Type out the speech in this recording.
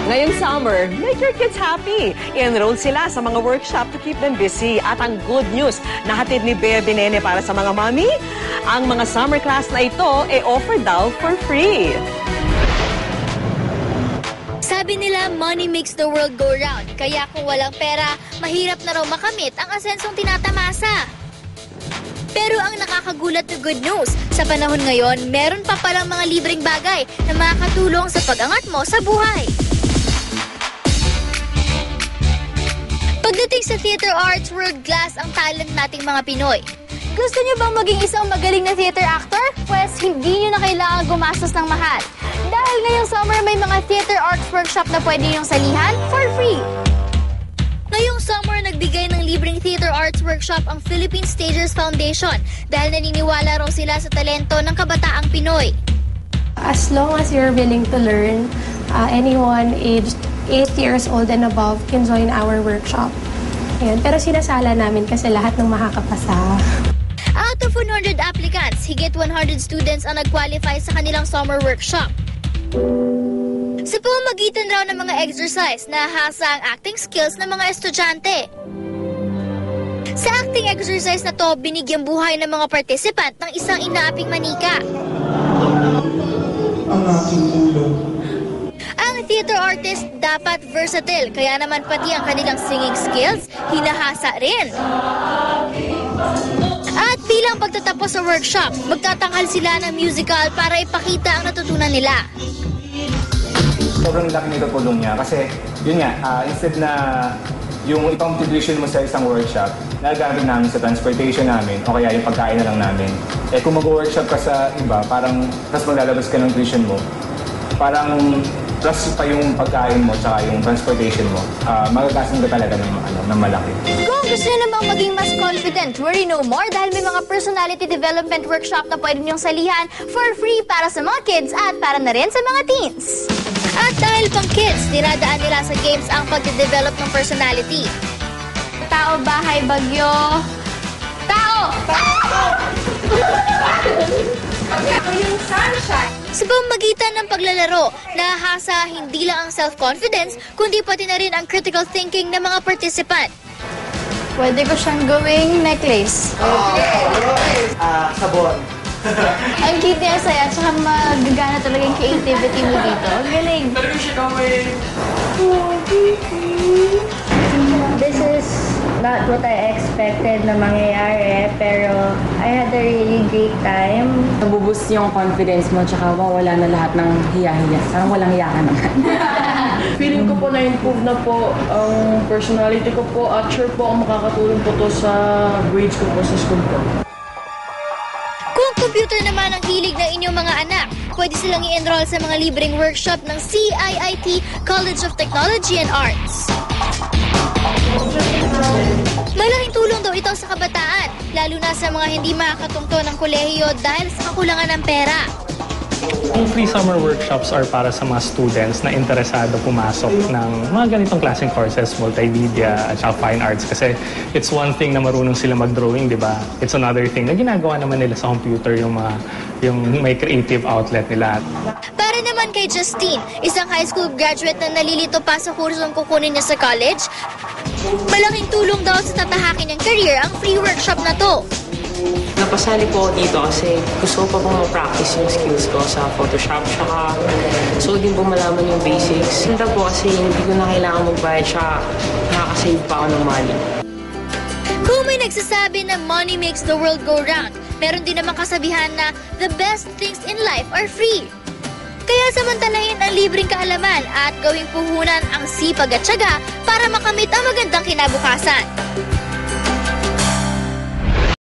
Ngayong summer, make your kids happy. I-enroll sila sa mga workshop to keep them busy. At ang good news, nahatid ni Bea Binene para sa mga mami, ang mga summer class na ito offer daw for free. Sabi nila, money makes the world go round. Kaya kung walang pera, mahirap na raw makamit ang asensong tinatamasa. Pero ang nakakagulat na good news, sa panahon ngayon, meron pa palang mga libreng bagay na makakatulong sa pag-angat mo sa buhay. Pagdating sa theater arts, world-class ang talent nating mga Pinoy. Gusto niyo bang maging isang magaling na theater actor? Pwes, hindi niyo na kailangan gumastos ng mahal. Dahil ngayong summer may mga theater arts workshop na pwede niyong salihan for free. Ngayong summer, nagbigay ng libreng theater arts workshop ang Philippine Stagers Foundation dahil naniniwala raw sila sa talento ng kabataang Pinoy. As long as you're willing to learn, anyone aged 8 years old and above can join our workshop. Ayan. Pero sinasala namin kasi lahat ng makakapasa. Out of 100 applicants, higit 100 students ang nag-qualify sa kanilang summer workshop. Sa pamamagitan raw ng mga exercise, nahasa ang acting skills ng mga estudyante. Sa acting exercise na to, binigyang buhay ng mga participant ng isang inaaping manika. Ang aking ulo. Ang theater artist dapat versatile, kaya naman pati ang kanilang singing skills, hinahasa rin. At bilang pagtatapos sa workshop, magtatanghal sila ng musical para ipakita ang natutunan nila. Sobrang laki nito tulong niya kasi yun nga, instead na yung itong tuition mo sa isang workshop, nagagamit namin sa transportation namin o kaya yung pagkain na lang namin. Kung mag-workshop ka sa iba, parang tas maglalabas ka ng tuition mo, parang plus pa yung pagkain mo tsaka yung transportation mo, magagastos ka talaga ng malaki. Kung gusto niyo namang maging mas confident, worry no more dahil may mga personality development workshop na pwede niyong salihan for free para sa mga kids at para na rin sa mga teens. At dahil pang kids, dinadaan nila sa games ang pagde-develop ng personality. Tao, bahay, bagyo. Tao! Yung sunshine. Sa pamamagitan ng paglalaro, nahasa hindi lang ang self-confidence, kundi pati na rin ang critical thinking ng mga participant. Pwede ko siyang gawing necklace. Sabon. Ang cute niya, saya. Tsaka magagana talaga yung creativity mo dito. Ang galing. This is not what I expected na mangyayari, pero I had a really great time. Nabuboost yung confidence mo, tsaka mawala na lahat ng hiya-hiya. Parang walang hiya ka naman. Feeling ko po na-improve na po ang personality ko po at sure po ang makakatulong po to sa grades ko po sa school ko. Kung computer naman ang hilig ng inyong mga anak, pwede silang i-enroll sa mga libreng workshop ng CIIT College of Technology and Arts. Malaking tulong daw ito sa kabataan, lalo na sa mga hindi makakatungtong ng kolehiyo dahil sa kakulangan ng pera. Ang free summer workshops are para sa mga students na interesado pumasok ng mga ganitong klaseng courses, multimedia at saka fine arts. Kasi it's one thing na marunong sila mag-drawing, di ba? It's another thing na ginagawa naman nila sa computer yung may creative outlet nila. Para naman kay Justine, isang high school graduate na nalilito pa sa kursong kukunin niya sa college, malaking tulong daw sa tatahakin ng career ang free workshop na to. Napasali po ako dito kasi gusto ko pa pong ma-practice yung skills ko sa Photoshop. Tsaka gusto ko din po malaman yung basics. Ganda po kasi hindi ko na kailangan magbayad siya. Nakakasave pa ako ng money. Kung may nagsasabi na money makes the world go round, meron din naman kasabihan na the best things in life are free. Kaya samantalahin ang libreng kaalaman at gawing puhunan ang sipag at tiyaga para makamit ang magandang kinabukasan.